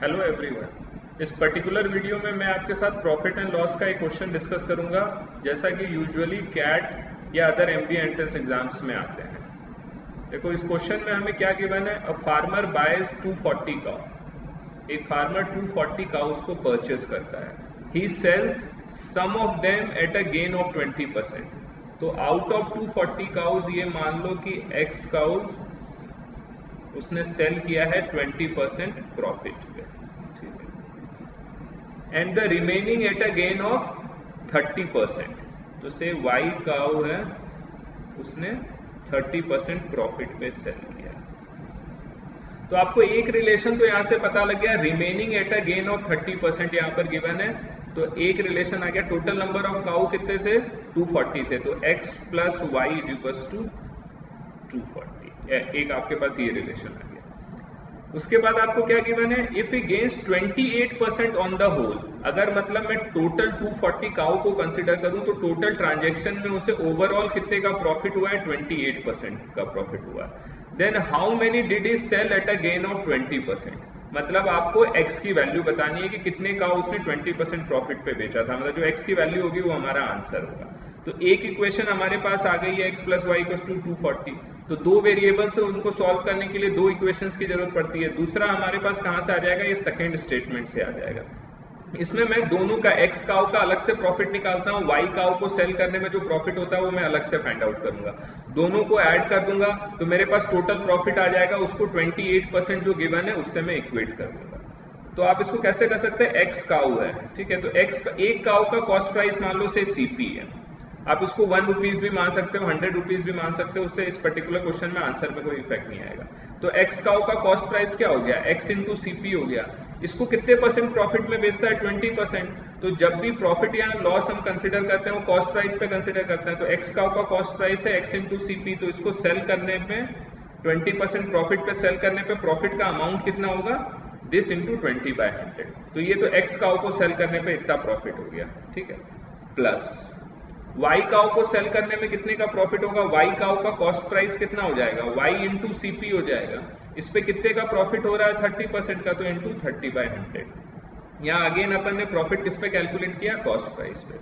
Hello everyone. इस particular video में मैं आपके साथ प्रॉफिट एंड लॉस का एक क्वेश्चन डिस्कस करूंगा, जैसा कि यूजुअली कैट या अदर एमबीए एंट्रेंस एग्जाम्स में आते हैं। देखो, इस क्वेश्चन में हमें क्या गिवन है, अ फार्मर बायज 240 काउ। एक फार्मर 240 काउस को परचेस करता है। He sells some of them at a gain of 20%। तो आउट ऑफ 240 काउस ये मान लो कि एक्स काउस उसने सेल किया है 20% प्रॉफिट पे, ठीक है, and the remaining eight a gain of 30%। तो से वाई काउ है, उसने 30% प्रॉफिट पे सेल किया। तो आपको एक रिलेशन तो यहां से पता लग गया, remaining eight a gain of 30% यहां पर गिवन है। तो एक रिलेशन आ गया, टोटल नंबर ऑफ काउ कितने थे, 240 थे, तो x plus y is equals to 240। एक आपके पास ये रिलेशन आ गया। उसके बाद आपको क्या गिवन है, if he gains 28% on the whole. अगर मतलब मैं टोटल 240 काउ को कंसिडर करूं तो टोटल ट्रांजैक्शन में उसे ओवरऑल कितने का प्रॉफिट हुआ है, 28% का प्रॉफिट हुआ। Then how many did he sell at a gain of 20%। मतलब आपको x की वैल्यू बतानी है कि कितने काउ उसने 20% प्रॉफिट पे बेचा था। मतलब जो x की वैल्यू होगी वो हमारा आंसर होगा। तो एक इक्वेशन हमारे पास आ गई है, x plus y equals to 240। तो दो वेरिएबल्स है, उनको सॉल्व करने के लिए दो इक्वेशंस की जरूरत पड़ती है। दूसरा हमारे पास कहां से आ जाएगा, ये सेकंड स्टेटमेंट से आ जाएगा। इसमें मैं दोनों का, एक्स काउ का अलग से प्रॉफिट निकालता हूं, वाई काउ को सेल करने में जो प्रॉफिट होता है वो मैं अलग से फाइंड आउट करूंगा। दोनों को ऐड कर दूंगा तो मेरे पास टोटल प्रॉफिट आ जाएगा। उसको 28% जो गिवन है उससे मैं इक्वेट कर दूंगा। तो आप इसको कैसे कर सकते हैं, एक्स काउ है, ठीक है, तो एक्स एक काउ का कॉस्ट प्राइस मान लो से सीपी है। आप इसको 1 रुपीज भी मान सकते हो, 100 रुपीज भी मान सकते हो, उससे इस पर्टिकुलर क्वेश्चन में आंसर में कोई इफेक्ट नहीं आएगा। तो एक्स काउ का कॉस्ट प्राइस क्या हो गया, एक्स इंटू सीपी हो गया। इसको कितने परसेंट प्रॉफिट में बेचता है, 20%। तो जब भी प्रॉफिट या लॉस हम कंसिडर करते हैं वो कॉस्ट प्राइस पे कंसिडर करते हैं। तो एक्स काउ का कॉस्ट प्राइस है एक्स इंटू सीपी। तो इसको सेल करने पे 20% प्रॉफिट पे सेल करने पे प्रॉफिट का अमाउंट कितना होगा, दिस इंटू 20/100। तो ये तो एक्स काउ को सेल करने पे इतना प्रॉफिट हो गया, ठीक है, प्लस वाई काउ को सेल करने में कितने का प्रॉफिट होगा, वाई काउ का कॉस्ट प्राइस कितना हो जाएगा, वाई इंटू सीपी हो जाएगा। इस पे कितने का प्रॉफिट हो रहा है, 30% का, तो इंटू 30/100। यहाँ अगेन अपन ने प्रॉफिट किस पे कैलकुलेट किया, कॉस्ट प्राइस पे,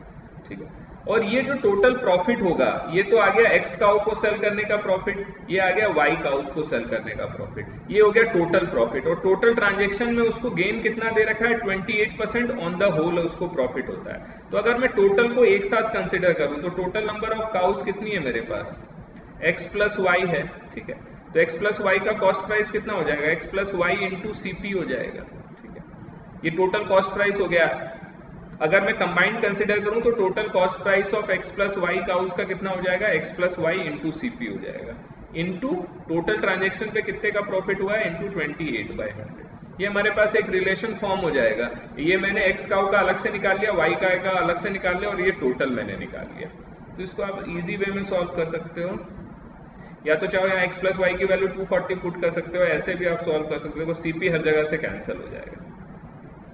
ठीक है। और ये जो टोटल प्रॉफिट होगा, ये तो आ गया एक्स काउ को सेल करने का प्रॉफिट, ये आ गया वाई काउस को सेल करने का प्रॉफिट, ये हो गया टोटल प्रॉफिट। और टोटल ट्रांजैक्शन में उसको गेन कितना दे रखा है, 28% ऑन द होल उसको प्रॉफिट होता है। तो अगर मैं टोटल को एक साथ कंसिडर करूं तो टोटल नंबर ऑफ काउस कितनी है मेरे पास, एक्स प्लस वाई है, ठीक है। तो एक्स प्लस वाई का कॉस्ट प्राइस कितना हो जाएगा, x plus y into CP हो जाएगा, ठीक है। ये टोटल कॉस्ट प्राइस हो गया। अगर मैं कंबाइंड कंसिडर करूं तो total cost price of x plus y का उसका कितना हो जाएगा, x plus y into CP हो जाएगा, इंटू टोटल ट्रांजेक्शन पे कितने का प्रॉफिट हुआ है, इंटू 28/100। ये हमारे पास एक रिलेशन फॉर्म हो जाएगा। ये मैंने एक्स काउ का अलग से निकाल लिया, वाई का अलग से निकाल लिया, और ये टोटल मैंने निकाल लिया। तो इसको आप इजी वे में सॉल्व कर सकते हो, या तो चाहो यहाँ एक्स प्लस वाई की वैल्यू 240 पुट कर सकते हो, ऐसे भी आप सॉल्व कर सकते हो। सीपी हर जगह से कैंसिल हो जाएगा,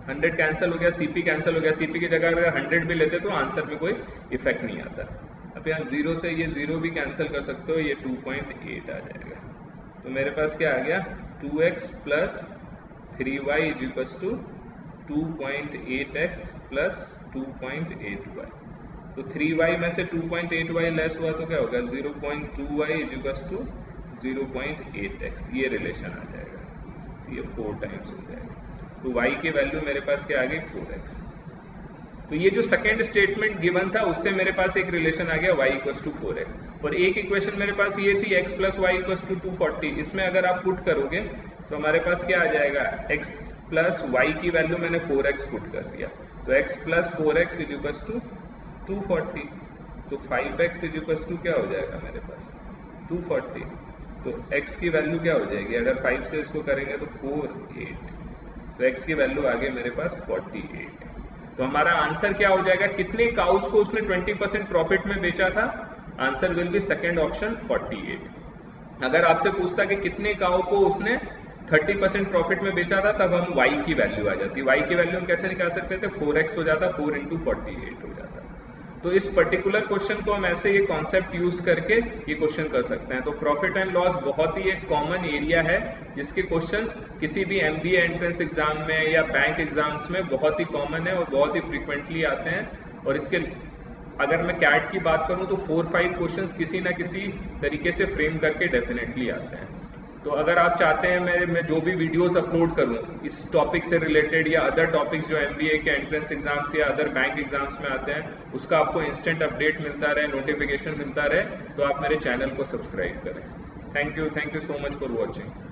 100 कैंसिल हो गया, सीपी कैंसिल हो गया। सीपी की जगह अगर 100 भी लेते तो आंसर में कोई इफेक्ट नहीं आता। अब यहाँ 0 से ये 0 भी कैंसिल कर सकते हो, ये 2.8 आ जाएगा। तो मेरे पास क्या आ गया, 2x plus 3y is equals to 2.8x plus 2.8y। तो 3y में से 2.8y लेस हुआ तो क्या होगा, 0.2y is equals to 0.8x। ये रिलेशन आ जाएगा, तो ये 4 टाइम्स हो जाएगा। तो y की वैल्यू मेरे पास क्या आ गई, 4x। तो ये जो सेकंड स्टेटमेंट गिवन था उससे मेरे पास एक रिलेशन आ गया, y इक्वल्स टू 4x। और एक इक्वेशन मेरे पास ये थी, x plus y equals to 240। इसमें अगर आप पुट करोगे तो हमारे पास क्या आ जाएगा, x प्लस वाई की वैल्यू मैंने 4x पुट कर दिया, तो x plus 4x is equals to 240। तो 5x इज इक्वल्स टू क्या हो जाएगा मेरे पास, 240। तो x की वैल्यू क्या हो जाएगी, अगर 5 से इसको करेंगे तो 48। तो x की वैल्यू आ गई मेरे पास 48। तो हमारा आंसर क्या हो जाएगा, कितने काउस को उसने 20% प्रॉफिट में बेचा था, answer will be second option 48। अगर आपसे पूछता कि कितने काउ को उसने 30% प्रॉफिट में बेचा था, तब हम y की वैल्यू आ जाती। y की वैल्यू हम कैसे निकाल सकते थे, 4x हो जाता, 4 इंटू 48 हो जाता। तो इस पर्टिकुलर क्वेश्चन को हम ऐसे ये कॉन्सेप्ट यूज करके ये क्वेश्चन कर सकते हैं। तो प्रॉफिट एंड लॉस बहुत ही एक कॉमन एरिया है जिसके क्वेश्चंस किसी भी एमबीए एंट्रेंस एग्जाम में या बैंक एग्जाम्स में बहुत ही कॉमन है और बहुत ही फ्रीक्वेंटली आते हैं। और इसके अगर मैं कैट की बात करूं तो 4-5 क्वेश्चंस किसी ना किसी तरीके से फ्रेम करके डेफिनेटली आते हैं। तो अगर आप चाहते हैं मैं जो भी वीडियोस अपलोड करूं इस टॉपिक से रिलेटेड या अदर टॉपिक्स जो एमबीए के एंट्रेंस एग्जाम्स या अदर बैंक एग्जाम्स में आते हैं उसका आपको इंस्टेंट अपडेट मिलता रहे, नोटिफिकेशन मिलता रहे, तो आप मेरे चैनल को सब्सक्राइब करें। Thank you so much for watching.